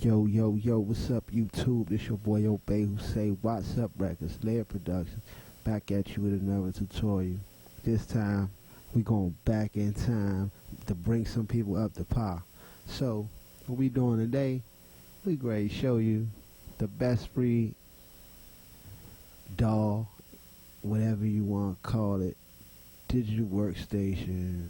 Yo, yo, yo, what's up, YouTube? This your boy Obey who say, what's up, Records, Layer Productions, back at you with another tutorial. This time, we going back in time to bring some people up to par. So, what we doing today, we going to show you the best free DAW, whatever you want to call it, digital workstation,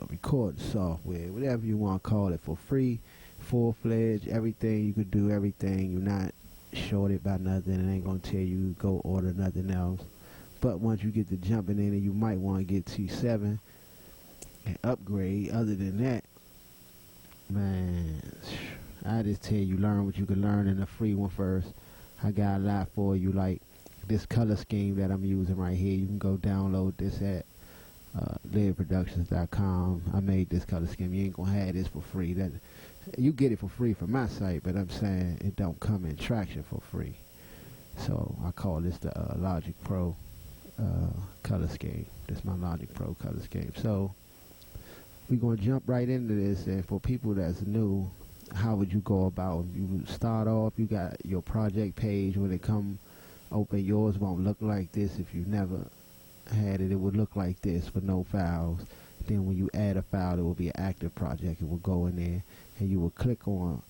recording software, whatever you want to call it, for free. Full-fledged, everything you could do, everything. You're not shorted by nothing. It ain't gonna tell you go order nothing else. But once you get to jumping in, and you might want to get T7 and upgrade. Other than that, man, I just tell you, learn what you can learn in the free one first. I got a lot for you, like this color scheme that I'm using right here. You can go download this at LayerProductions.com. I made this color scheme. You ain't gonna have this for free. That you get it for free from my site, but I'm saying it don't come in Tracktion for free. So I call this the Logic Pro color scheme. This is my Logic Pro color scheme. So we're gonna jump right into this. And for people that's new, how would you go about? You start off, you got your project page. When it come open, yours won't look like this. If you never had it, it would look like this with no files. Then when you add a file, it will be an active project. It will go in there, and you will click on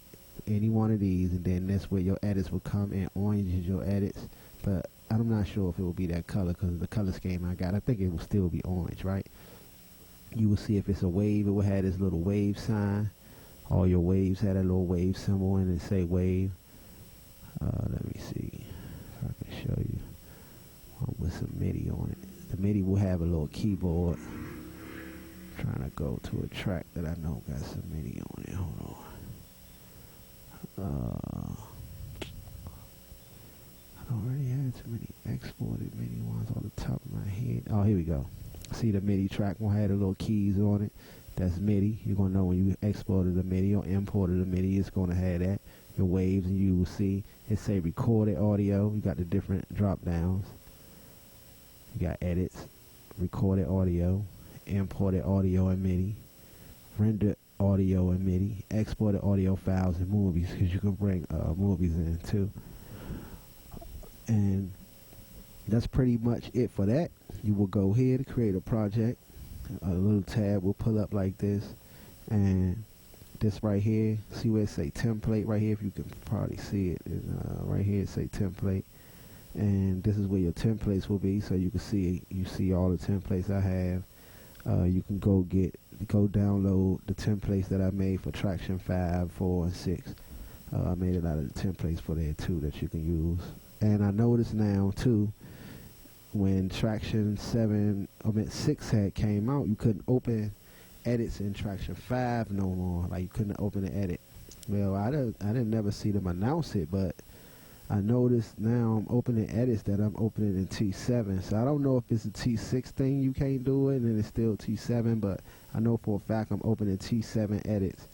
any one of these, and then that's where your edits will come in. Orange is your edits, but I'm not sure if it will be that color, because the color scheme I got, I think it will still be orange, right? You will see if it's a wave, it will have this little wave sign. All your waves had a little wave symbol and it say wave. Let me see if I can show you with some MIDI on it. The MIDI will have a little keyboard. Trying to go to a track that I know got some MIDI on it. Hold on. I don't really have too many exported MIDI ones on the top of my head. Oh, here we go. See, the MIDI track will have the little keys on it. That's MIDI. You're going to know when you exported the MIDI or imported the MIDI, it's going to have that. Your waves, and you will see it say recorded audio. You got the different drop downs. You got edits, recorded audio, imported audio and MIDI, rendered audio and MIDI, exported audio files and movies, because you can bring movies in too. And that's pretty much it for that. You will go here to create a project. A little tab will pull up like this, and this right here, see where it say template right here, if you can probably see it, right here it say template. And this is where your templates will be, so you can see, you see all the templates I have. You can go download the templates that I made for Tracktion 5, 4, and 6. I made a lot of the templates for there too that you can use. And I noticed now too, when Tracktion 6 had came out, you couldn't open edits in Tracktion 5 no more. Like, you couldn't open the edit. Well, I didn't never see them announce it, but I noticed now I'm opening edits that I'm opening in T7. So I don't know if it's a T6 thing you can't do it and it's still T7, but I know for a fact I'm opening T7 edits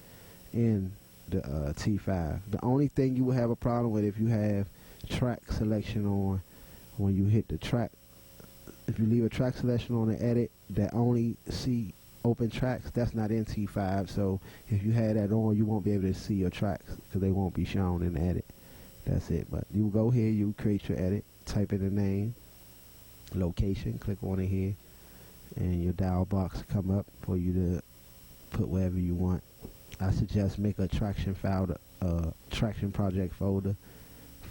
in the T5. The only thing you will have a problem with, if you have track selection on, when you hit the track, if you leave a track selection on the edit that only see open tracks, that's not in T5. So if you had that on, you won't be able to see your tracks because they won't be shown in the edit. That's it. But you go here, you create your edit, type in the name, location, click on it here, and your dial box come up for you to put wherever you want. I suggest make a Tracktion file, Tracktion project folder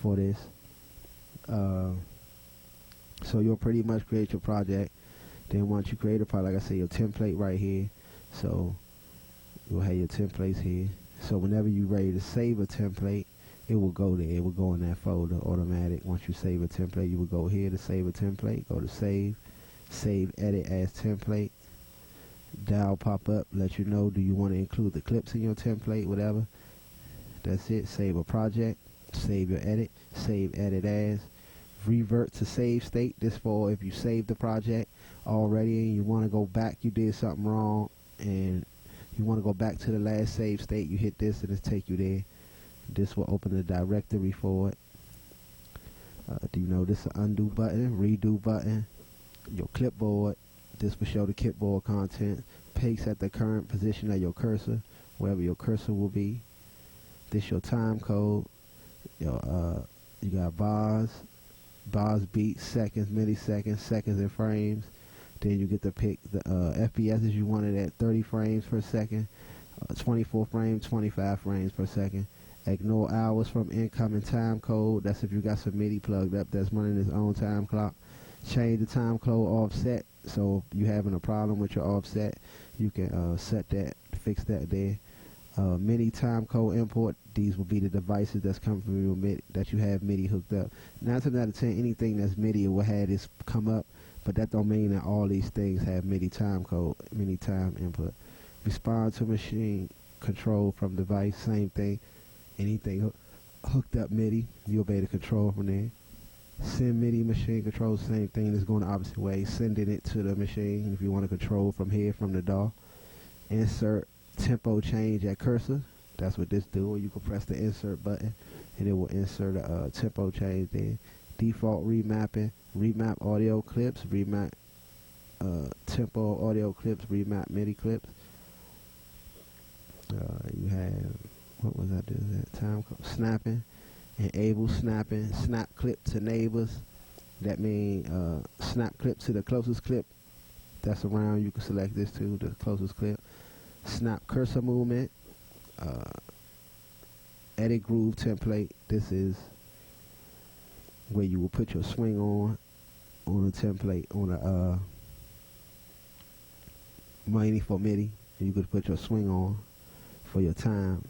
for this. So you'll pretty much create your project. Then once you create a project, like I say, your template right here. So you'll have your templates here. So whenever you're ready to save a template, it will go there. It will go in that folder automatic. Once you save a template, you will go here to save a template. Go to save, edit as template. Dial pop up, let you know, do you want to include the clips in your template, whatever. That's it. Save a project, save your edit, save edit as, revert to save state. This for if you saved the project already and you want to go back, you did something wrong and you want to go back to the last save state, you hit this and it'll take you there. This will open the directory for it. Do you know this is an undo button, redo button, your clipboard. This will show the clipboard content. Paste at the current position of your cursor, wherever your cursor will be. This your time code. You got bars, beats, seconds, milliseconds, seconds, and frames. Then you get to pick the FPSs you wanted at 30 frames per second, 24 frames, 25 frames per second. Ignore hours from incoming time code. That's if you got some MIDI plugged up that's running its own time clock. Change the time code offset. So if you're having a problem with your offset, you can set that, fix that there. MIDI time code import. These will be the devices that's coming from your MIDI that you have MIDI hooked up. 9 times out of 10, anything that's MIDI will have this come up, but that don't mean that all these things have MIDI time code, MIDI time input. Respond to machine control from device. Same thing. Anything hooked up MIDI, you'll be able to control from there. Send MIDI machine control. Same thing. It's going the opposite way. Sending it to the machine if you want to control from here from the DAW. Insert tempo change at cursor. That's what this do. Or you can press the insert button and it will insert a tempo change there. Default remapping. Remap audio clips. Remap tempo audio clips. Remap MIDI clips. You have, what was that? Time code. Snapping. Enable snapping. Snap clip to neighbors. That means snap clip to the closest clip that's around. You can select this too, the closest clip. Snap cursor movement. Edit groove template. This is where you will put your swing on the template on a mainly for MIDI. You could put your swing on for your time.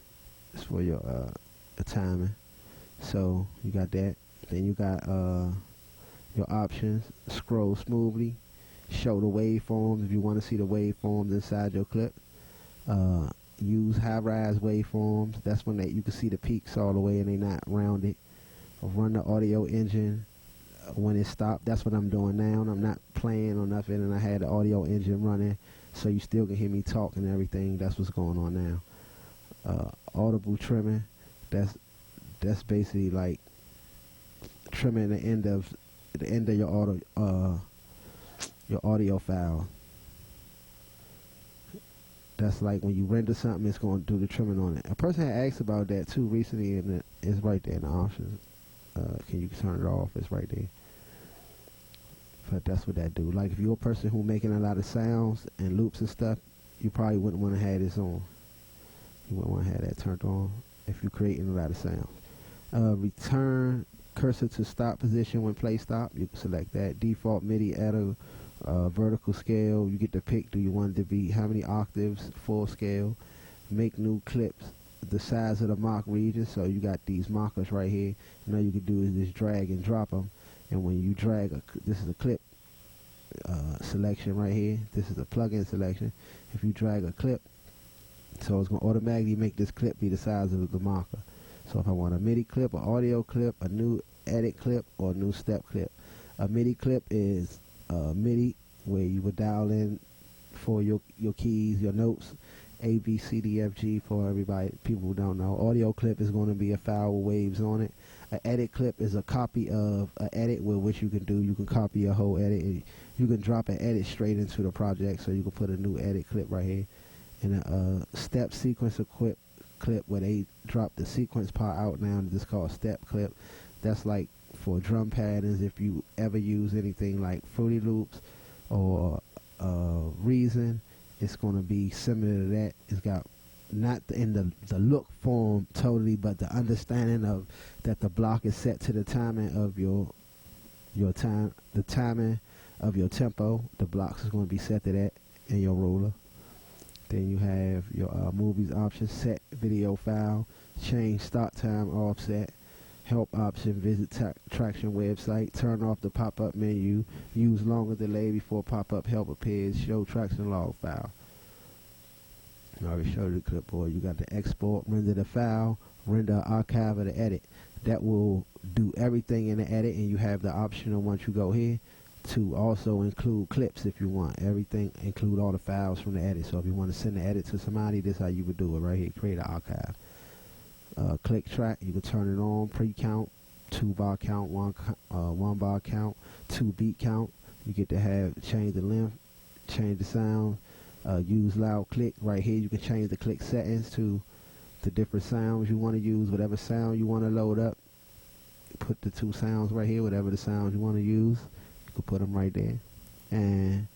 It's for your timing. So you got that. Then you got your options. Scroll smoothly. Show the waveforms if you want to see the waveforms inside your clip. Use high-rise waveforms. That's when you can see the peaks all the way and they're not rounded. Run the audio engine when it stopped. That's what I'm doing now. I'm not playing or nothing, and I had the audio engine running, so you still can hear me talk and everything. That's what's going on now. Audible trimming. That's basically like trimming the end of your audio file. That's like when you render something, it's going to do the trimming on it. A person had asked about that too recently, and it's right there in the options. Can you turn it off? It's right there. But that's what that do. Like if you're a person who making a lot of sounds and loops and stuff, you probably wouldn't want to have this on. You wouldn't want to have that turned on if you're creating a lot of sounds. Return cursor to stop position when play stop. You can select that. Default MIDI at a vertical scale. You get to pick, do you want it to be how many octaves, full scale. Make new clips the size of the mark region. So you got these markers right here. And all you can do is just drag and drop them. And when you drag, this is a clip selection right here. This is a plugin selection. If you drag a clip, so it's going to automatically make this clip be the size of the marker. So if I want a MIDI clip, an audio clip, a new edit clip, or a new step clip. A MIDI clip is MIDI where you would dial in for your keys, your notes, A, B, C, D, F, G for everybody, people who don't know. Audio clip is going to be a file with waves on it. An edit clip is a copy of an edit with which you can do. You can copy a whole edit. And you can drop an edit straight into the project, so you can put a new edit clip right here. And a step sequence clip where they drop the sequence part out now. This is called step clip. That's like for drum patterns. If you ever use anything like Fruity Loops or Reason, it's going to be similar to that. It's got not in the look form totally, but the understanding of that the block is set to the timing of your time, the timing of your tempo. The blocks is going to be set to that in your roller. Then you have your movies option, set video file, change start time offset, help option, visit Tracktion website, turn off the pop-up menu, use longer delay before pop-up help appears, show Tracktion log file. I already showed you the clipboard. You got the export, render the file, render archive of the edit. That will do everything in the edit, and you have the option of once you go here to also include clips if you want. Everything, include all the files from the edit. So if you want to send the edit to somebody, this is how you would do it right here. Create an archive. Click track, you can turn it on. Pre-count, 2-bar count, 1-bar count, 2-beat count. You get to have change the length, change the sound. Use loud click right here. You can change the click settings to the different sounds you want to use, whatever sound you want to load up. Put the 2 sounds right here, whatever the sounds you want to use, you can put them right there. And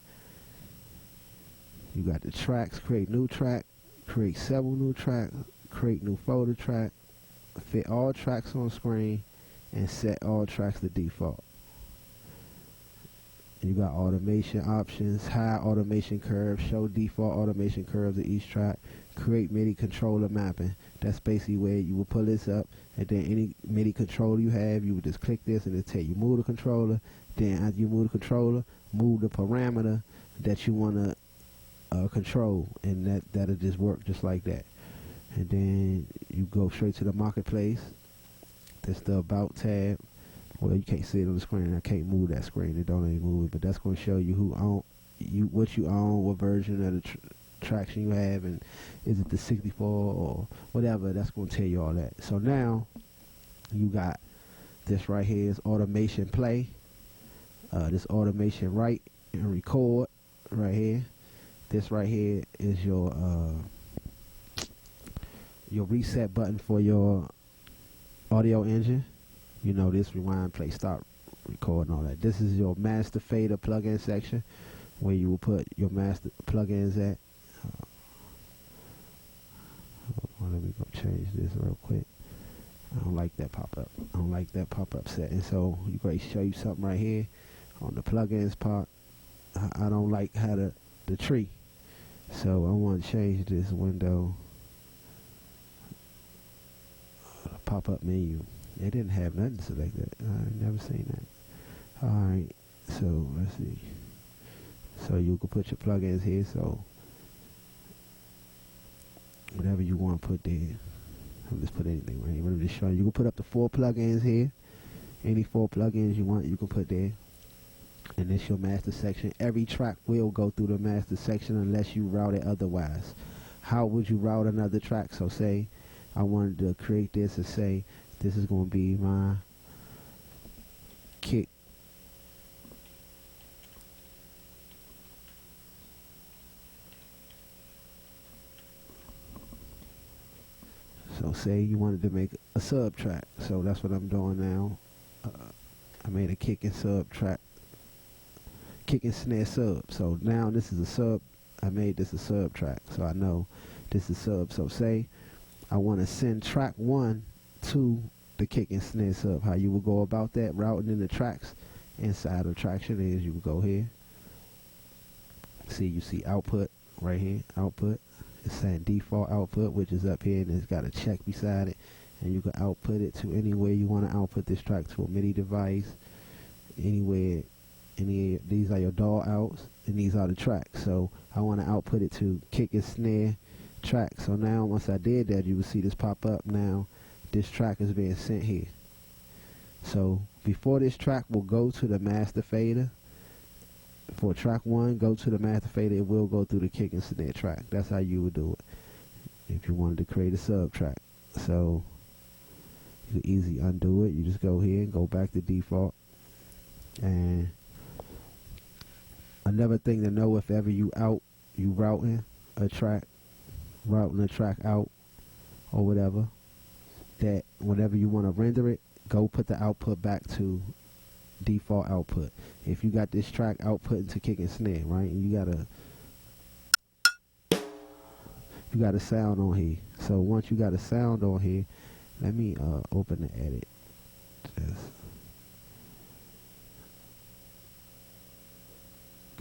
you got the tracks, create new track, create several new tracks, create new folder track, fit all tracks on screen, and set all tracks to default. You got automation options, high automation curve, show default automation curves of each track, create MIDI controller mapping. That's basically where you will pull this up, and then any MIDI controller you have, you would just click this and it'll tell you move the controller. Then as you move the controller, move the parameter that you want to control, and that'll just work just like that. And then you go straight to the marketplace. That's the about tab. Well, you can't see it on the screen. I can't move that screen. It don't even move it, but that's going to show you what you own, what version of the Tracktion you have, and is it the 64 or whatever. That's going to tell you all that. So now you got this right here is automation play. This automation write and record right here. This right here is your reset button for your audio engine. You know, this rewind, play, stop, record, and all that. This is your master fader plugin section where you will put your master plugins at. Let me go change this real quick. I don't like that pop-up. I don't like that pop-up setting. So you're going to show you something right here on the plugins part. I don't like how the tree. So I want to change this window. Pop-up menu. It didn't have nothing selected. I've never seen that. Alright, so let's see. So you can put your plugins here, so whatever you want to put there. I'll just put anything right here. I'm just showing you. You can put up to 4 plugins here. Any 4 plugins you want, you can put there. And this your master section. Every track will go through the master section unless you route it otherwise. How would you route another track? So say I wanted to create this and say this is going to be my kick. So say you wanted to make a sub track. So that's what I'm doing now. I made a kick and sub track. Kick and snare sub. So now this is a sub. I made this a sub track. So I know this is sub. So say I want to send track 1 to the kick and snare sub. How you will go about that, routing in the tracks inside of Tracktion is you will go here. See, you see output right here, output. It's saying default output, which is up here, and it's got a check beside it. And you can output it to anywhere you want to output this track, to a MIDI device, anywhere. These are your DAW outs, and these are the tracks. So I want to output it to kick and snare track. So now once I did that, you will see this pop up. Now this track is being sent here. So before this track will go to the master fader, for track 1 go to the master fader, it will go through the kick and snare track. That's how you would do it if you wanted to create a sub track. So you can easily undo it. You just go here and go back to default. And another thing to know, if ever you routing a track out or whatever, that whenever you want to render it, go put the output back to default output. If you got this track output into kick and snare, right, and you got a sound on here. So once you got a sound on here, let me open the edit.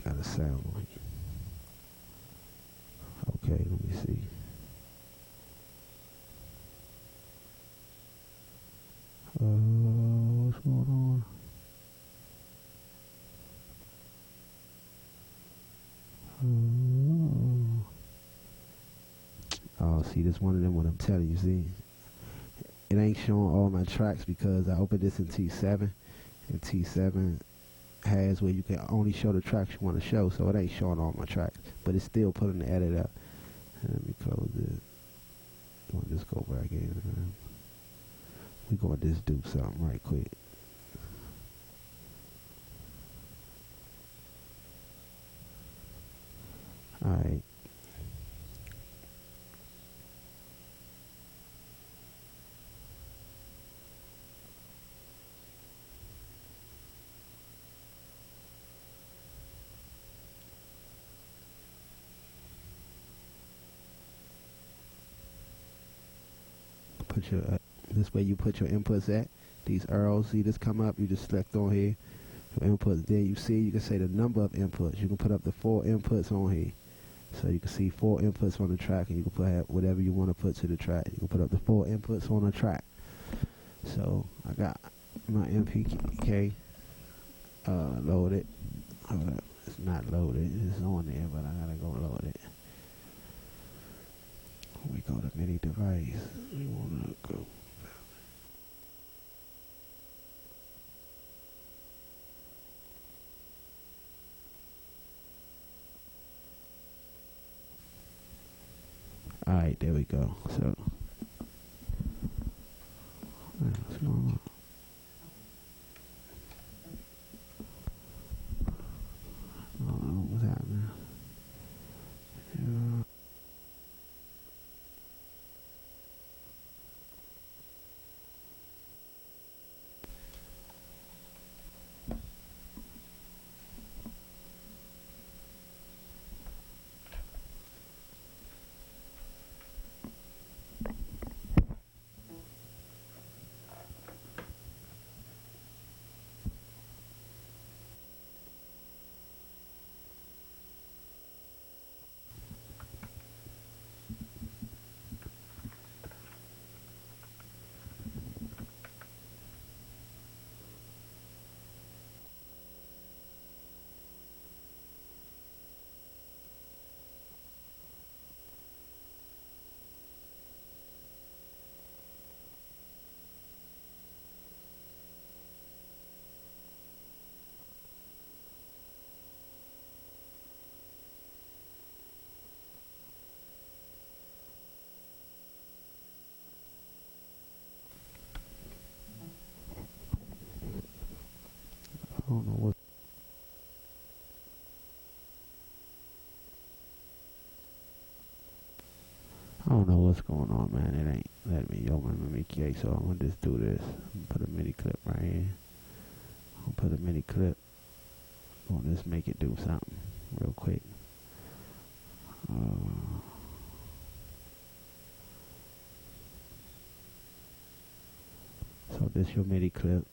Got a sound on here. Okay, let me see. What's going on? Oh, see, this one of them, what I'm telling you, see, it ain't showing all my tracks because I opened this in T7, and T7 has where you can only show the tracks you want to show, so it ain't showing all my tracks, but it's still putting the edit up. Let me close it. I'll just go back in. We gonna just do something right quick. Alright. put your this way you put your inputs at. These arrows, see this come up, you just select on here your inputs. Then you see, you can say the number of inputs. You can put up to 4 inputs on here. So you can see 4 inputs on the track, and you can put whatever you want to put to the track. You can put up to 4 inputs on the track. So I got my MPK loaded. It's not loaded, it's on there, but I gotta go load it. We go to MIDI device. We wanna go. Alright, there we go. So what's going on? I don't know what's happening. I don't know what. I don't know what's going on, man. It ain't letting me yo my MIDI, so I'm gonna just do this. I'm gonna put a MIDI clip right here. I'll put a MIDI clip. I'm gonna just make it do something real quick. So this your MIDI clip.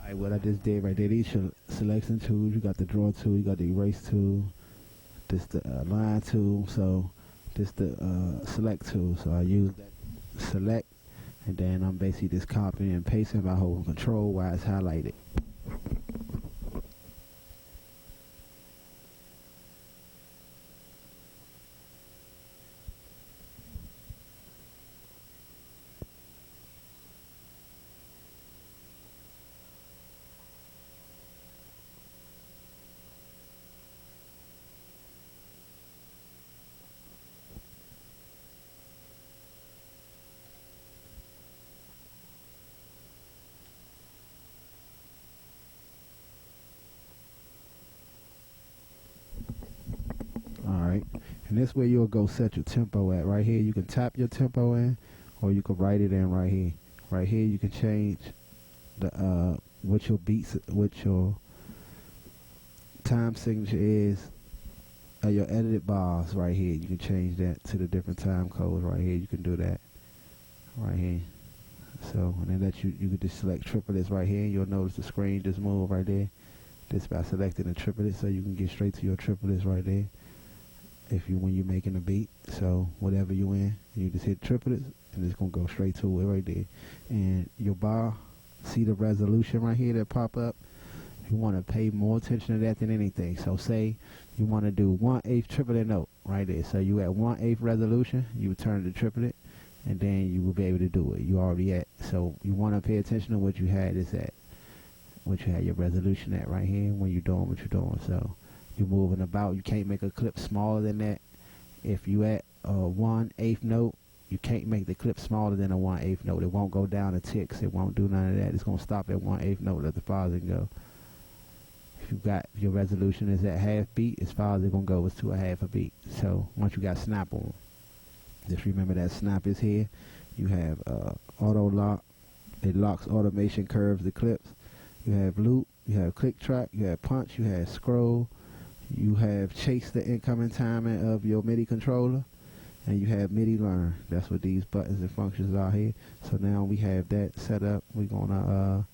Alright, what I just did right there, these selection tools, you got the draw tool, you got the erase tool, this the line tool, so this the select tool. So I use that select, and then I'm basically just copying and pasting by holding control while it's highlighted. Alright, and this way you'll go set your tempo at. Right here you can tap your tempo in, or you can write it in right here. Right here you can change the what your beats, what your time signature is, your edited bars right here. You can change that to the different time codes right here. You can do that right here. So, and then you can just select triplets right here. You'll notice the screen just move right there. This by selecting the triplets, so you can get straight to your triplets right there. When you're making a beat, so whatever you in, you just hit triplets, and it's gonna go straight to it right there. And your bar, see the resolution right here that pop up. You want to pay more attention to that than anything. So say you want to do 1/8 triplet note right there. So you at 1/8 resolution, you would turn to triplet, and then you will be able to do it. You already at. So you want to pay attention to what you had this at, what you had your resolution at right here when you're doing what you're doing. So you're moving about. You can't make a clip smaller than that. If you at a 1/8 note, you can't make the clip smaller than a 1/8 note. It won't go down to ticks. It won't do none of that. It's gonna stop at 1/8 note. Let the far as it go. If you got your resolution is at half beat, as far as it's gonna go is to a half a beat. So once you got snap on, just remember that snap is here. You have auto lock. It locks automation curves the clips. You have loop. You have click track. You have punch. You have scroll. You have chase the incoming timing of your MIDI controller, and you have MIDI learn. That's what these buttons and functions are here. So now we have that set up. We're gonna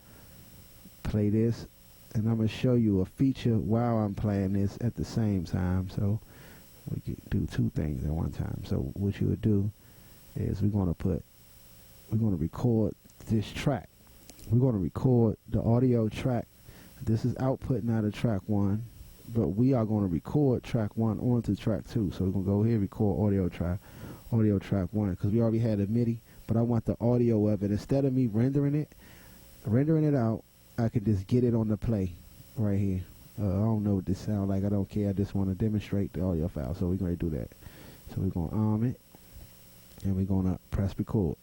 play this, and I'm gonna show you a feature while I'm playing this at the same time. So we can do two things at one time. So what you would do is we're gonna record this track. We're gonna record the audio track. This is output out of track 1. But we are going to record track 1 onto track 2. So we're going to go here, record audio track 1, because we already had a MIDI, but I want the audio of it. Instead of me rendering it out, I can just get it on the play right here. I don't know what this sounds like. I don't care. I just want to demonstrate the audio file. So we're going to do that. So we're going to arm it, and we're going to press record.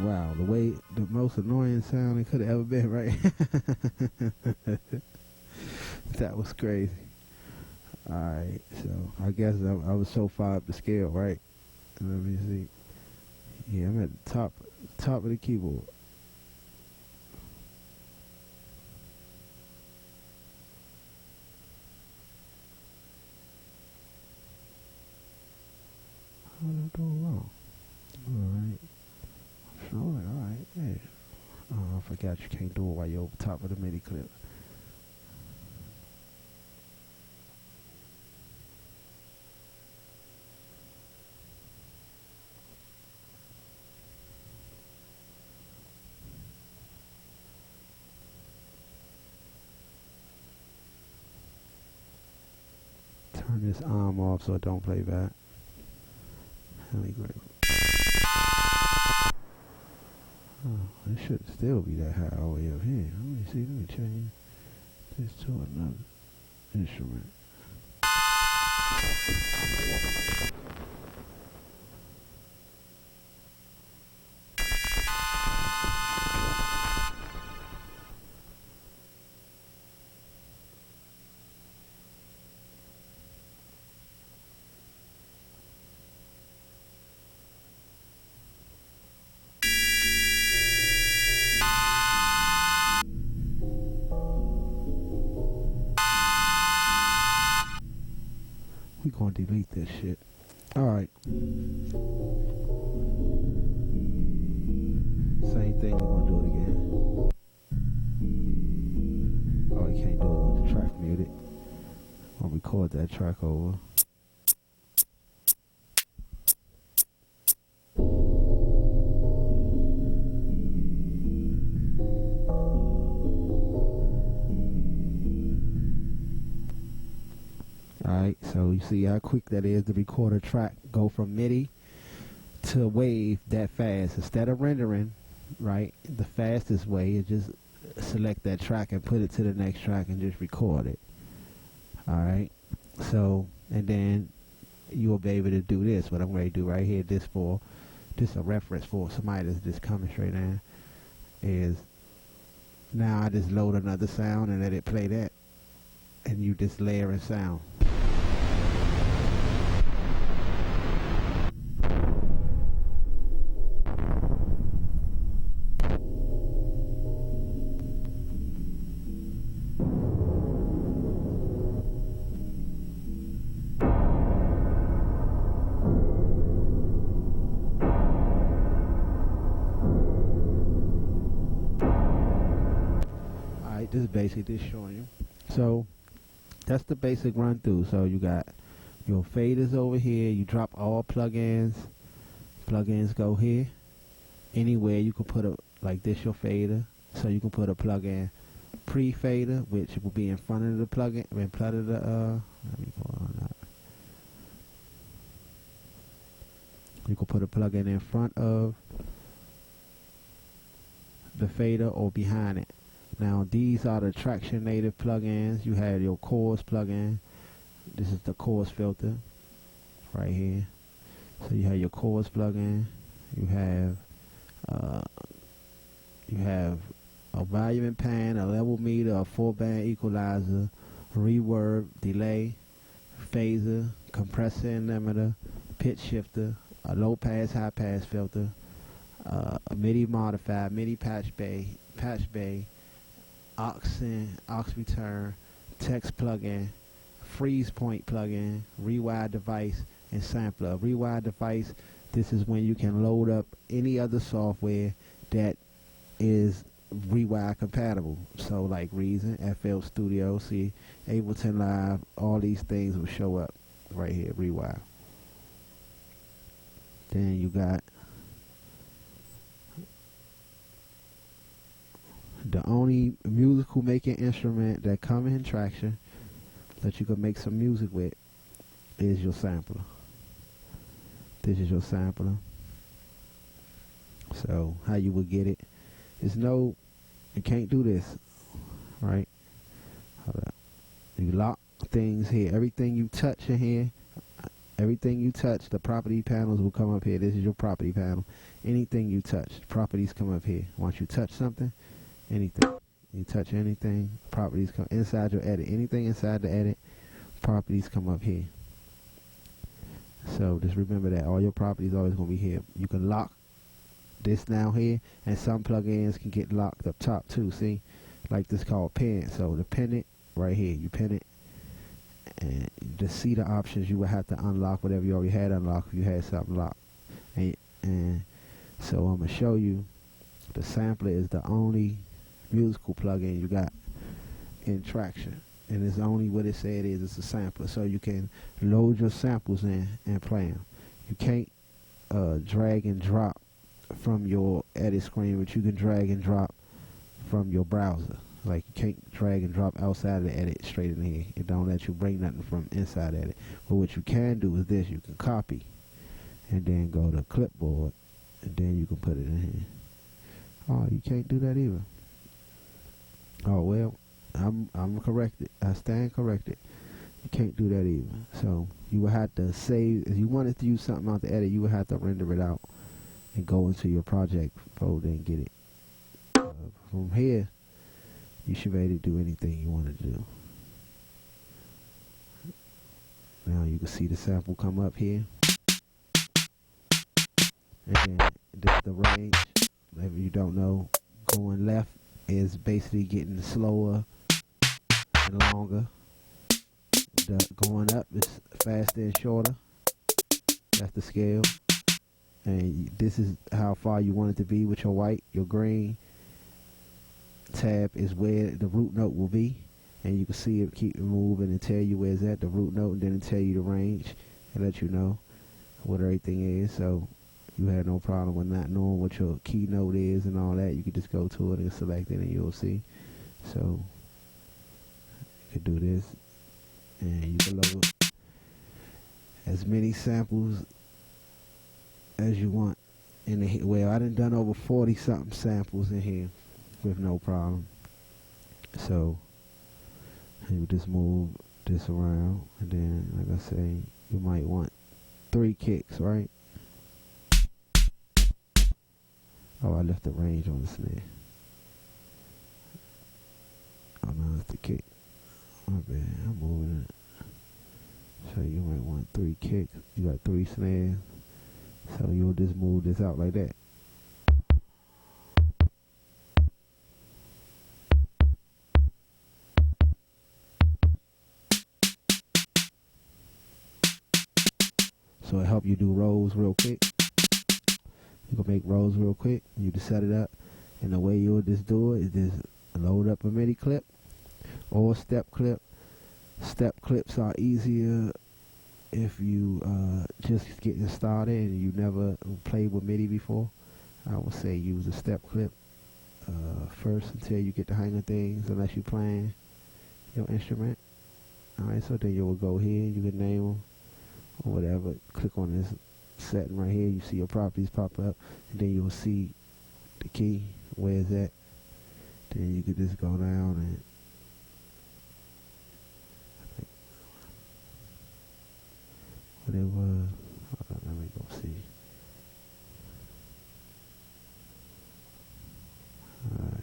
Wow, the most annoying sound it could have ever been, right? That was crazy. Alright, so I guess I was so far up the scale, right? Let me see. Yeah, I'm at the top of the keyboard. What am I doing wrong? Alright. Alright, yeah. Oh, I forgot you can't do it while you're over top of the MIDI clip. Turn this arm off so it don't play back. Let me grab it. Oh, it should still be that high all the way up here. Let me see, let me change this to another instrument. We gonna delete this shit. Alright. Same thing, we're gonna do it again. Oh, you can't do it with the track muted. I'll record that track over. Alright, so you see how quick that is to record a track, go from MIDI to wave that fast. Instead of rendering, right, the fastest way is just select that track and put it to the next track and just record it. Alright, so, and then you will be able to do this, what I'm going to do right here, this a reference for somebody that's just coming straight in, is now I just load another sound and let it play that, and you just layer in sound. This is basically just showing you. So that's the basic run through. So you got your faders over here. You drop all plugins. Plugins go here. Anywhere you can put a like this your fader. So you can put a plugin pre-fader, which will be in front of the plugin, in front of the let me go on that. You can put a plugin in front of the fader or behind it. Now these are the Tracktion native plugins. You have your chorus plugin. This is the chorus filter right here. So you have your chorus plugin. You have a volume and pan, a level meter, a full band equalizer, reverb, delay, phaser, compressor and limiter, pitch shifter, a low pass, high pass filter, a MIDI modifier, MIDI patch bay, aux in, aux return, text plugin, freeze point plugin, rewire device, and sampler. Rewire device, this is when you can load up any other software that is rewire compatible. So like Reason, FL Studio, see, Ableton Live, all these things will show up right here, rewire. Then you got the only musical making instrument that comes in Tracktion that you can make some music with is your sampler. This is your sampler. So how you would get it is you can't do this, right? Hold up. You lock things here. Everything you touch in here, everything you touch, the property panels will come up here. This is your property panel. Anything you touch, properties come up here. Once you touch something, anything, you touch anything, properties come inside your edit. Anything inside the edit, properties come up here. So just remember that all your properties always going to be here. You can lock this down here, and some plugins can get locked up top too. See, like this called pin. So the pin it right here, you pin it, and to see the options, you would have to unlock whatever you already had unlocked if you had something locked. And so I'm gonna show you the sampler is the only musical plugin you got in Tracktion, and it's only what it said is. It's a sampler, so you can load your samples in and play them. You can't drag and drop from your edit screen, but you can drag and drop from your browser. Like you can't drag and drop outside of the edit straight in here. It don't let you bring nothing from inside edit. But what you can do is this: you can copy and then go to clipboard, and then you can put it in here. Oh, you can't do that either. Oh well, I'm corrected. I stand corrected. You can't do that either. So you would have to save. If you wanted to use something out the edit, you would have to render it out and go into your project folder and get it. From here, you should be able to do anything you want to do. Now you can see the sample come up here. And then this is the range. If you don't know, going left is basically getting slower and longer. Going up is faster and shorter. That's the scale. And this is how far you want it to be with your white. Your green tab is where the root note will be, and you can see it keep moving and tell you where it's at, the root note, and then it tell you the range and let you know what everything is. So you have no problem with not knowing what your key note is and all that. You can just go to it and select it, and you'll see. So you can do this, and you can load as many samples as you want in the well. I done over 40 something samples in here with no problem. So you just move this around, and then like I say, you might want 3 kicks, right? Oh, I left the range on the snare. Oh no, that's the kick. My bad, I'm moving it. So you might want 3 kicks. You got 3 snares. So you'll just move this out like that. So it help you do rolls real quick. You can make rolls real quick. You just set it up, and the way you'll just do it is just load up a MIDI clip or a step clip. Step clips are easier if you just getting started and you never played with MIDI before. I would say use a step clip first until you get the hang of things, unless you're playing your instrument. Alright, so then you will go here, you can name them or whatever. Click on this setting right here, you see your properties pop up, and then you'll see the key, where is that. Then you can just go down and what it was. Hold on, let me go see. Alright.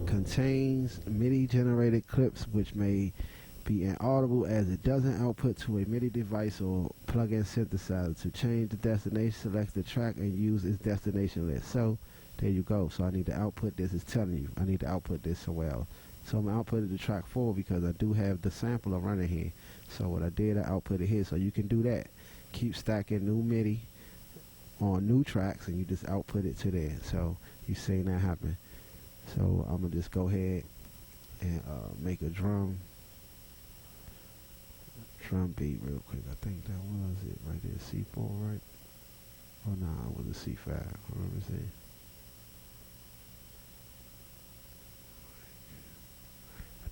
Contains MIDI generated clips which may be inaudible as it doesn't output to a MIDI device or plug-in synthesizer. To change the destination, select the track and use its destination list. So there you go. So I need to output this. It's telling you I need to output this somewhere else. So I'm outputting the track 4 because I do have the sampler running here. So what I did, I output it here. So you can do that. Keep stacking new MIDI on new tracks and you just output it to there. So you seen that happen. So I'm gonna just go ahead and make a drum beat real quick. I think that was it right there. C4, right? Oh no, it was a C5. Let me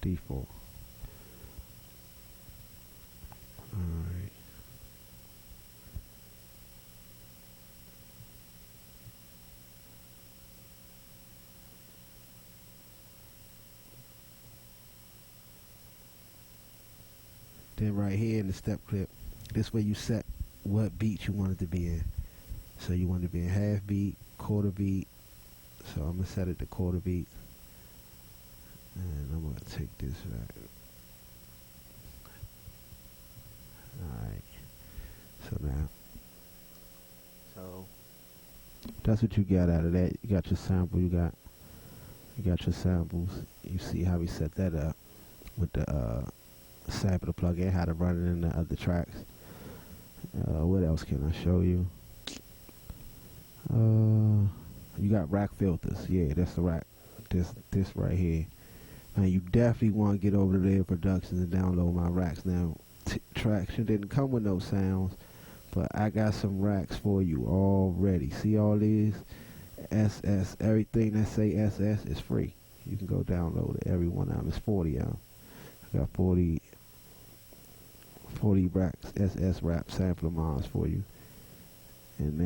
see. D4. Alright. Then right here in the step clip, this way you set what beat you want it to be in. So you want it to be in half beat, quarter beat. So I'm gonna set it to quarter beat. And I'm gonna take this back. Alright. So now. So that's what you got out of that. You got your sample, you got your samples. You see how we set that up with the sampler plug-in, how to run it in the other tracks. What else can I show you? You got rack filters. Yeah, that's the rack. This right here. Now you definitely want to get over to their productions and download my racks. Now Tracktion didn't come with no sounds, but I got some racks for you already. See all these SS, everything that say SS is free. You can go download it. Every one of them is 40 of them. I got 40 racks, SS rap sampler mods for you. And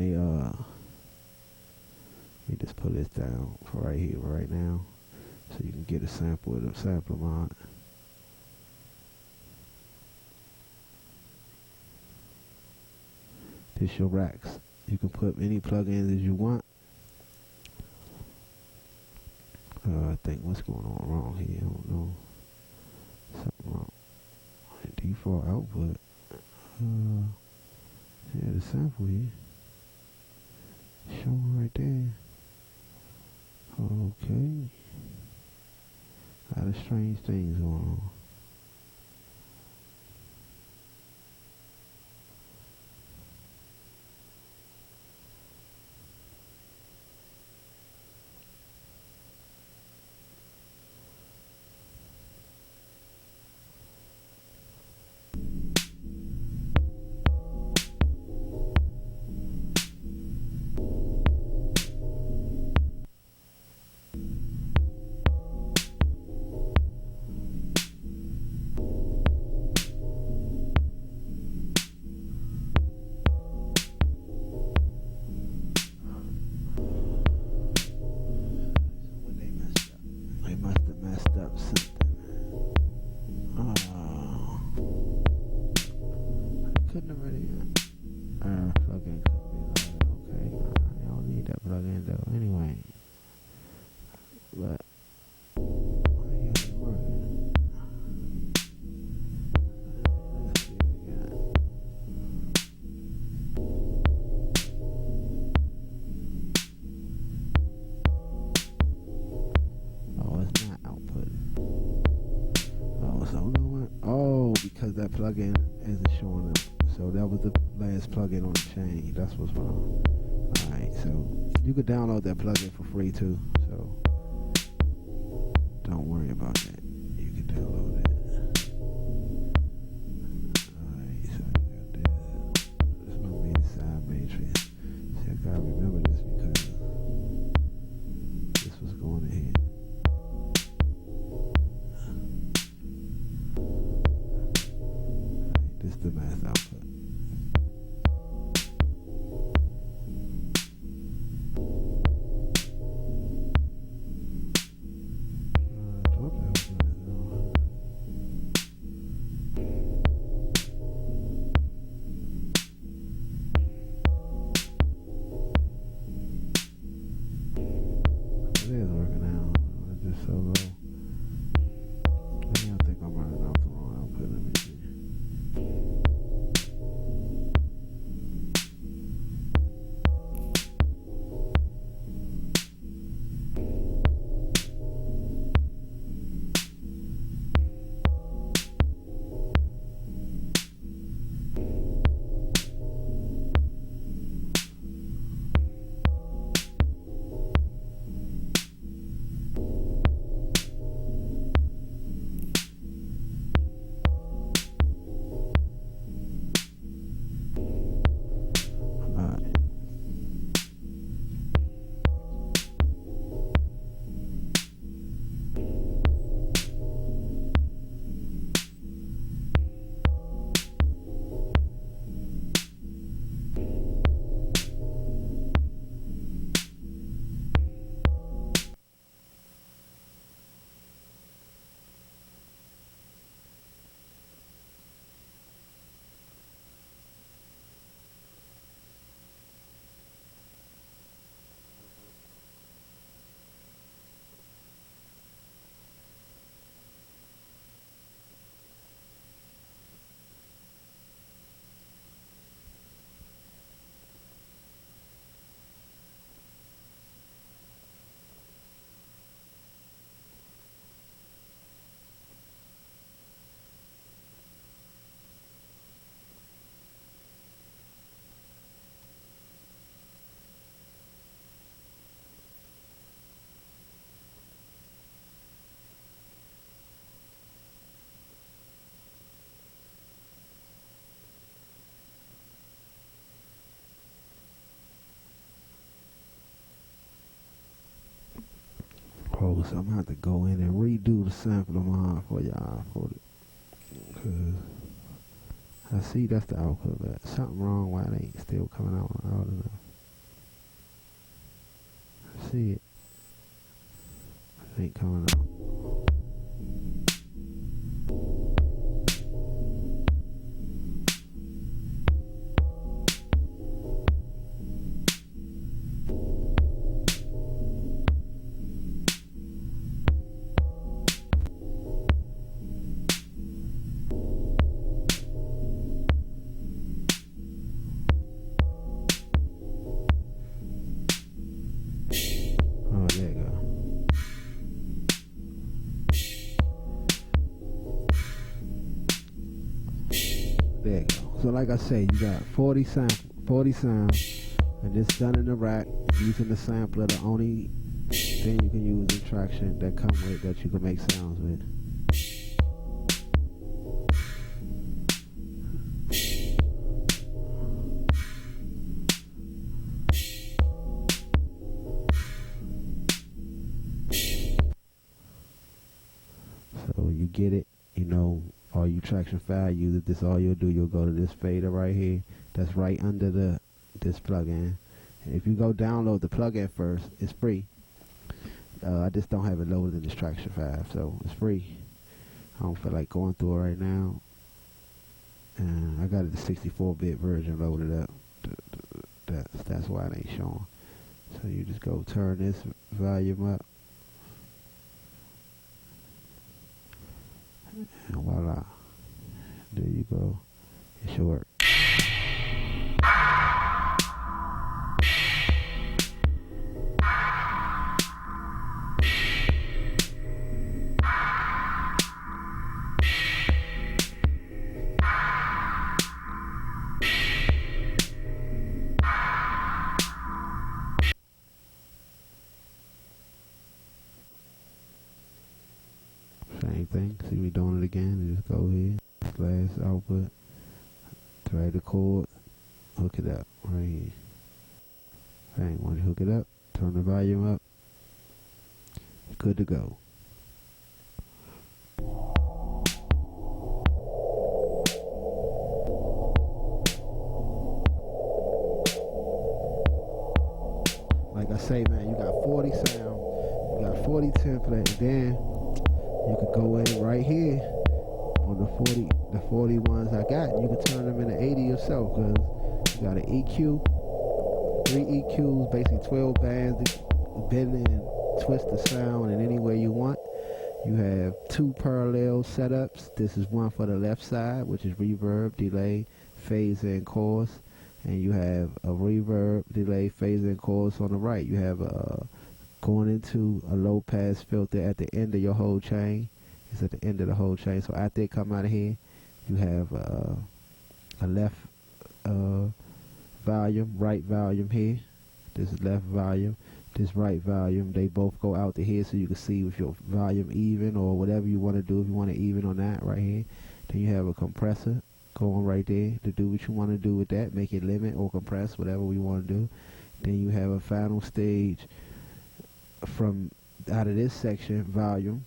Let me just pull this down for right here, right now, so you can get a sample of the sample mod. This your racks. You can put any plugins as you want. I think what's going on wrong here. I don't know. Something wrong. Default output. Yeah, the sample here. Showing right there. Okay. A lot of strange things going on. Because that plugin isn't showing up. So that was the last plugin on the chain. That's what's wrong. Alright, so you could download that plugin for free too. So don't worry about that. You can download it. Alright, so you got this. This might be the side matrix. See, I gotta remember this because this was going ahead. This is the mass output. It is working out. It's just so low. Maybe I think I'm running off the wrong output. Let me see. Oh, so I'm gonna have to go in and redo the sample of mine for y'all for it. Cause I see that's the output, but something wrong why it ain't still coming out. I don't know. See it? It ain't coming out. Oh, there you go. There you go. So like I say, you got 40 sounds, and this done in the rack using the sampler. The only thing you can use in Tracktion that come with that you can make sounds with. So when you get it, you know, all you Tracktion 5 users, this all you'll do, you'll go to this fader right here. That's right under this plugin. And if you go download the plugin first, it's free. I just don't have it loaded in this Tracktion 5, so it's free. I don't feel like going through it right now. And I got the 64-bit version loaded up. That's why it ain't showing. So you just go turn this volume up. And voila. There you go. It should work. Same thing. See me doing it again. Just go here. Slash output. Drag the chord. Hook it up. Right here. Bang. Once you hook it up, turn the volume up. Good to go. Like I say, man, you got 40 sound, you got 40 template, and then you could go in right here on the 40 ones I got, and you can turn them into 80 yourself, because you got an EQ, 3 EQs, basically 12 bands, bend and twist the sound in any way you want. You have 2 parallel setups. This is one for the left side, which is reverb, delay, phase, and chorus. And you have a reverb, delay, phase, and chorus on the right. You have going into a low pass filter at the end of your whole chain. It's at the end of the whole chain. So after it come out of here, you have a left volume, right volume here. This is left volume, this right volume. They both go out to here, so you can see if your volume even or whatever you want to do. If you want to even on that right here, then you have a compressor going right there to do what you want to do with that, make it limit or compress, whatever we want to do. Then you have a final stage from out of this section, volume,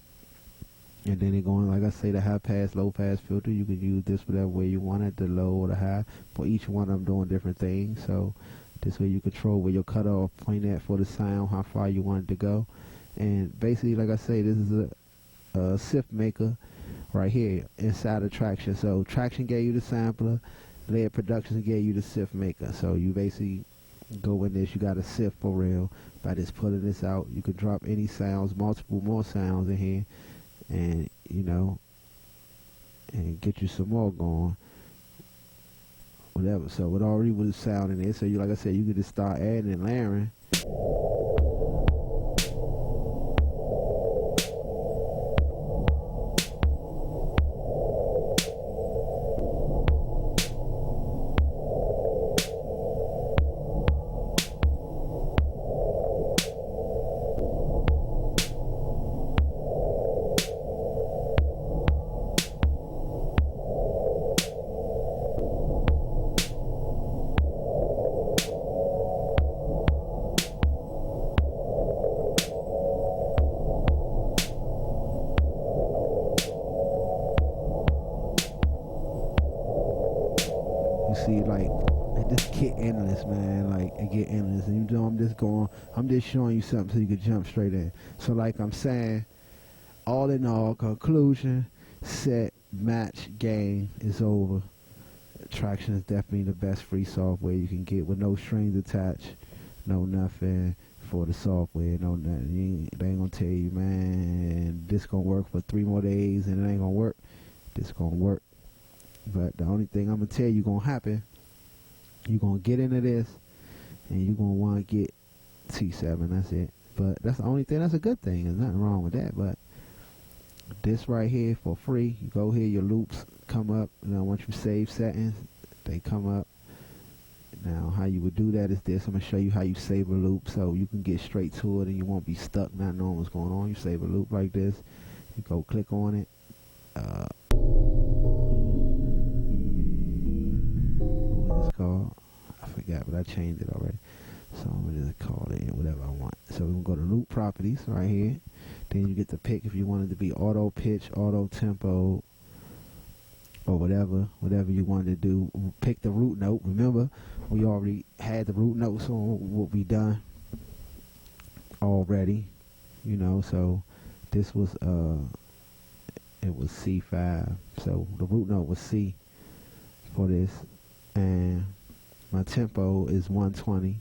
and then it going, like I say, the high pass, low pass filter. You can use this whatever way you want it, the low or the high. For each one, I'm doing different things, so this way you control where your cutoff point at for the sound, how far you want it to go. And basically, like I say, this is a SIF maker right here inside of Tracktion. So Tracktion gave you the sampler, Layered Productions gave you the SIF maker. So you basically go in this, you got a SIF for real. By just pulling this out, you can drop any sounds, multiple more sounds in here, and you know, and get you some more going, whatever. So it already was sound in there. So you, like I said, you could just start adding and layering. See, like it just get endless, man. Like it get endless, and you know I'm just showing you something so you can jump straight in. So like I'm saying, all in all, conclusion, set, match, game is over. Tracktion is definitely the best free software you can get with no strings attached, no nothing for the software, no nothing. They ain't gonna tell you, man, this gonna work for 3 more days and it ain't gonna work. This gonna work. But the only thing I'm gonna tell you gonna happen, you gonna get into this and you gonna wanna get T7, that's it. But that's the only thing, that's a good thing. There's nothing wrong with that. But this right here for free, you go here, your loops come up. You know, once you save settings, they come up. Now, how you would do that is this. I'm going to show you how you save a loop so you can get straight to it and you won't be stuck not knowing what's going on. You save a loop like this. You go click on it. What it's called? I forgot, but I changed it already. So I'm going to just call it whatever I want. So we're going to go to loop properties right here. Then you get to pick if you want it to be auto pitch, auto tempo, or whatever you wanted to do. Pick the root note. Remember, we already had the root notes on what we done already, you know. So this was it was C5. So the root note was C for this, and my tempo is 120.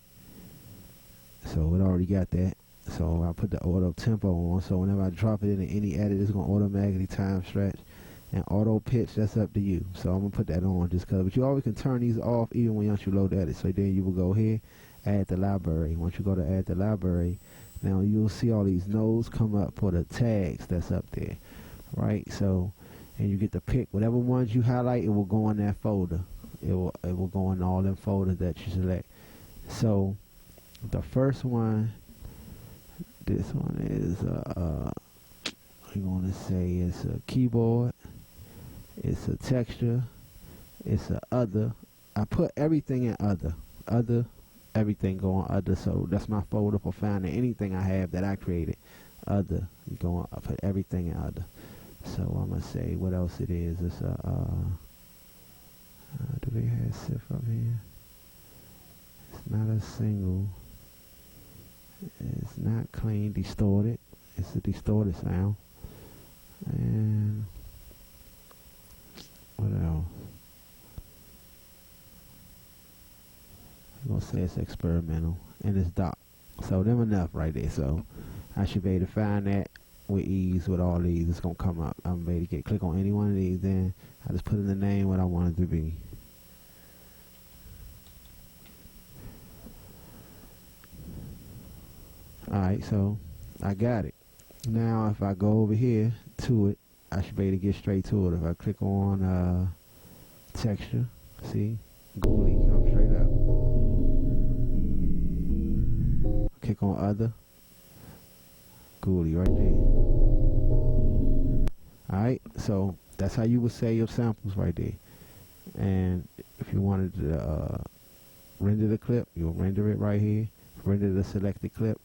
So it already got that. So I put the auto tempo on, so whenever I drop it into any edit, it's going to automatically time stretch. And auto pitch, that's up to you. So I'm going to put that on just because. But you always can turn these off even when once you load the edit. So then you will go here, add the library. Once you go to add the library, now you'll see all these nodes come up for the tags that's up there, right? So, and you get to pick whatever ones you highlight, it will go in that folder. It will go in all them folders that you select. So the first one, this one is I'm going to say it's a keyboard, it's a texture, it's a other. I put everything in other, everything go on other. So that's my folder for finding anything I have that I created. Other, you go on, I put everything in other. So I'm gonna say what else it is. It's a do they have SIF up here? It's not a single. It's not clean, distorted. It's a distorted sound. And what else? I'm gonna say it's experimental and it's DAW. So them enough right there. So I should be able to find that with ease with all these. It's gonna come up. I'm able to click on any one of these, then I just put in the name what I want it to be. Alright, so I got it. Now if I go over here to it, I should be able to get straight to it. If I click on texture, see, Ghoulie comes straight up. Click on other, Ghoulie right there. Alright, so that's how you would save your samples right there. And if you wanted to render the clip, you'll render it right here. Render the selected clip.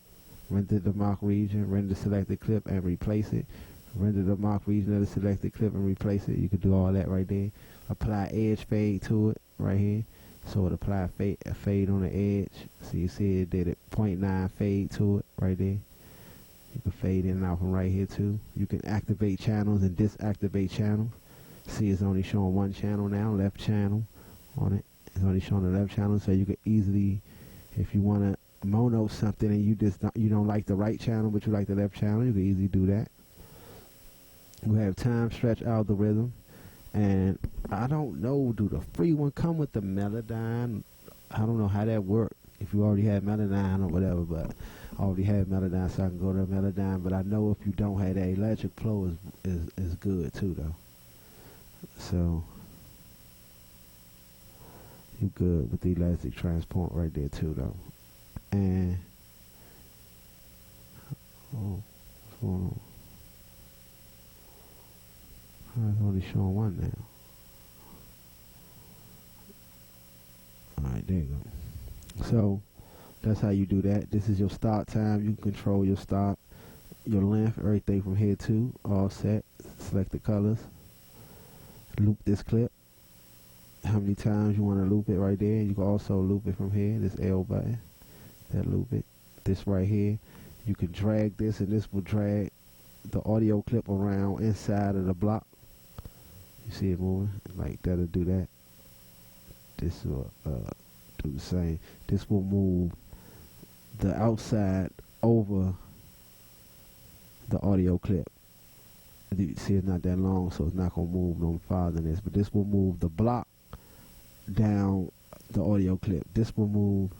Render the mark region, render the selected clip and replace it. Render the mark region of the selected clip and replace it. You could do all that right there. Apply edge fade to it right here. So it apply a fade on the edge. So you see it did it 0.9 fade to it right there. You can fade in and out from right here too. You can activate channels and disactivate channels. See, it's only showing one channel now, left channel on it. It's only showing the left channel, so you can easily, if you want to mono something and you don't like the right channel but you like the left channel, you can easily do that. We have time stretch algorithm, and I don't know, do the free one come with the Melodyne? I don't know how that works. If you already have Melodyne or whatever, but I already have Melodyne, so I can go to Melodyne. But I know if you don't have that, Electric Flow is good too though. So you good with the elastic transport right there too though. And what's going on? It's only showing one now. Alright, there you go. So that's how you do that. This is your start time. You can control your start, your length, everything from here to all set. Select the colors. Loop this clip. how many times you want to loop it right there. You can also loop it from here, this L button, that loop it. This right here, you can drag this, and this will drag the audio clip around inside of the block. You see it moving? Like that'll do that. This will do the same. This will move the outside over the audio clip. You see it's not that long, so it's not going to move no farther than this. But this will move the block down the audio clip. This will move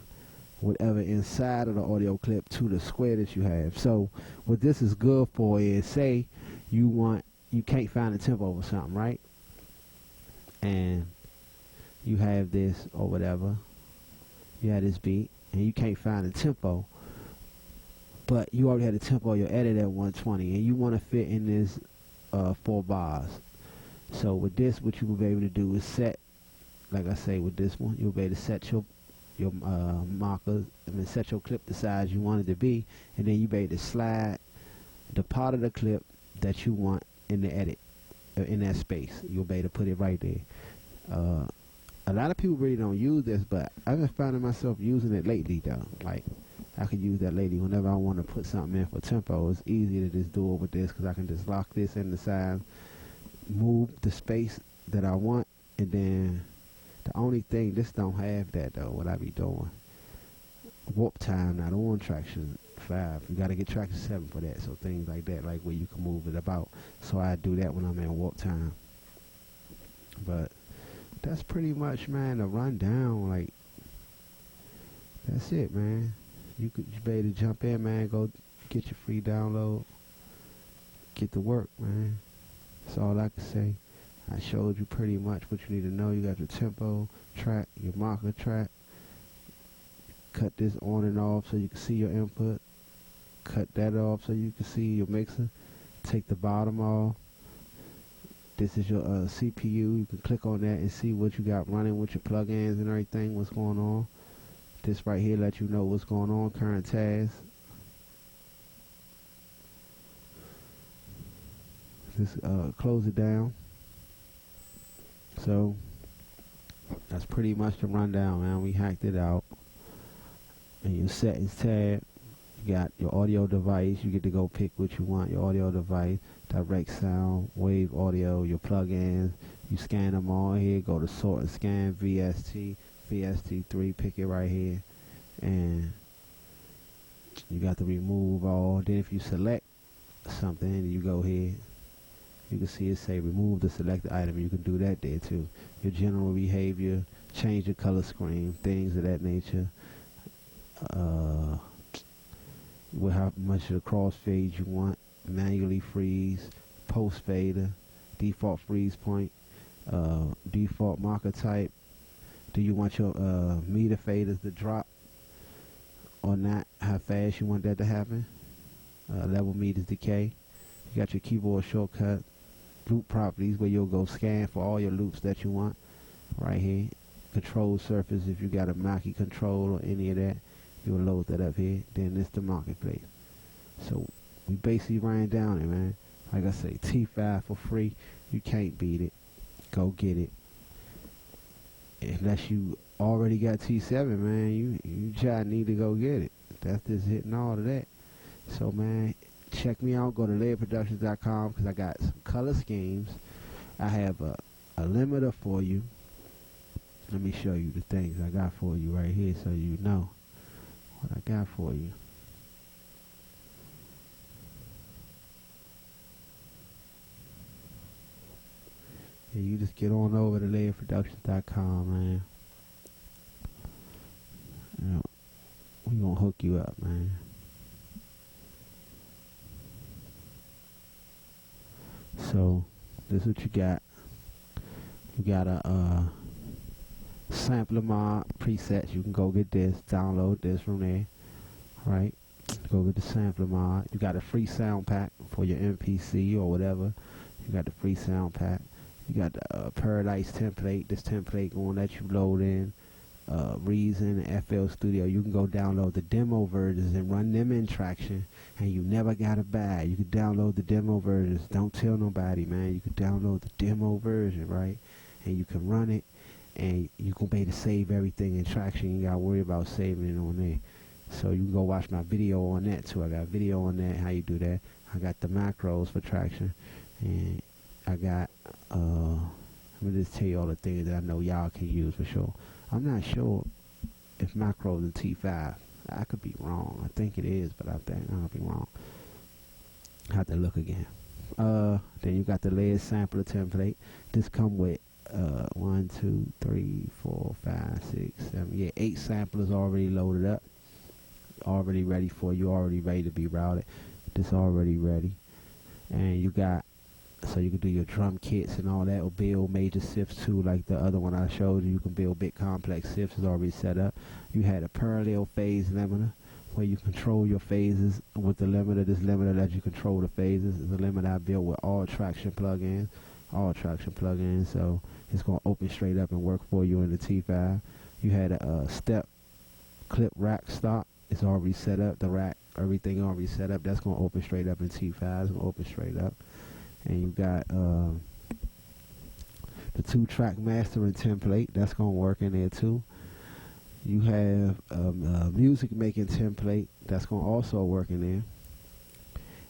whatever inside of the audio clip to the square that you have. So what this is good for is, say you can't find a tempo for something, right? And you have this or whatever. You have this beat and you can't find a tempo, but you already had a tempo in your edit at 120 and you want to fit in this 4 bars. So with this, what you will be able to do is set, like I say with this one, you'll be able to set your markers and then set your clip the size you want it to be, and then you'll be able to slide the part of the clip that you want in the edit, in that space. You'll be able to put it right there. A lot of people really don't use this, but I've been finding myself using it lately though. Like I could use that lately whenever I want to put something in for tempo. It's easy to just do it with this because I can just lock this in the side, move the space that I want, and then the only thing, this don't have that though, what I be doing. Warp time not on Tracktion 5. You gotta get Tracktion 7 for that, so things like that, like where you can move it about. So I do that when I'm in warp time. But that's pretty much, man, the rundown. Like, that's it, man. You better jump in, man. Go get your free download. Get to work, man. That's all I can say. I showed you pretty much what you need to know. You got your tempo track, your marker track. Cut this on and off so you can see your input. Cut that off so you can see your mixer. Take the bottom off. This is your CPU. You can click on that and see what you got running with your plugins and everything, what's going on. This right here lets you know what's going on, current tasks. Just close it down. So that's pretty much the rundown, man. We hacked it out. And your settings tab, you got your audio device. You get to go pick what you want, your audio device, direct sound, wave audio, your plugins. You scan them all here, go to sort and scan, VST, VST3, pick it right here. And you got to remove all. Then if you select something, you go here. You can see it say remove the selected item. You can do that there too. Your general behavior, change the color scheme, things of that nature. With how much of the crossfade you want, manually freeze, post fader, default freeze point, default marker type. Do you want your meter faders to drop or not? How fast you want that to happen? Level meters decay. You got your keyboard shortcut, loop properties where you'll go scan for all your loops that you want right here. Control surface if you got a Mackie control or any of that, you'll load that up here. Then it's the marketplace. So we basically ran down it, man. Like I say, T5 for free. You can't beat it. Go get it. Unless you already got T7, man, you just need to go get it. That's just hitting all of that. So, man, check me out. Go to LayerProductions.com because I got some color schemes. I have a limiter for you. Let me show you the things I got for you right here so you know what I got for you. Yeah, you just get on over to LayerProductions.com, man. You know, we gonna hook you up, man. So this is what you got. You got a sampler mod presets. You can go get this, download this from there, right? Go get the sampler mod. You got a free sound pack for your MPC or whatever. You got the free sound pack. You got the Paradise template. This template going to let you load in Reason, FL Studio. You can go download the demo versions and run them in Tracktion, and you never gotta buy. You can download the demo versions. Don't tell nobody, man. You can download the demo version, right? And you can run it, and you can be able to save everything in Tracktion. You gotta worry about saving it on there. So you can go watch my video on that too. I got a video on that, how you do that. I got the macros for Tracktion, and I got let me just tell you all the things that I know y'all can use for sure. I'm not sure if macros in T5. I could be wrong. I think it is, but I think I'll be wrong. I have to look again. Then you got the layered sampler template. This come with 1, 2, 3, 4, 5, 6, 7, yeah, 8 samplers already loaded up, already ready for you, already ready to be routed. This already ready, and you got, so you can do your drum kits and all that, or build major sifts too, like the other one I showed you. You can build big complex sifts. Is already set up. You had a parallel phase limiter where you control your phases with the limiter. This limiter lets you control the phases. It's a limiter I built with all Tracktion plugins. So it's going to open straight up and work for you in the T5. You had a step clip rack stop. It's already set up. The rack, everything already set up. That's going to open straight up in T5. It's going to open straight up. And you got the 2-track mastering template. That's going to work in there too. You have a music making template. That's going to also work in there.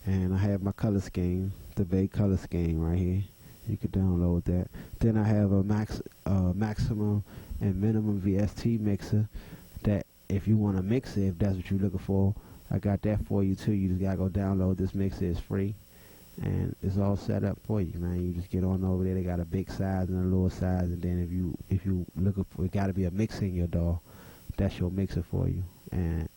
And I have my color scheme, the Bay color scheme right here. You can download that. Then I have a maximum and minimum VST mixer that if you want to mix it, if that's what you're looking for, I got that for you too. You just got to go download this mixer. It's free. And it's all set up for you, man. You just get on over there. They got a big size and a little size, and then if you looking for, it got to be a mixer in your DAW. That's your mixer for you. And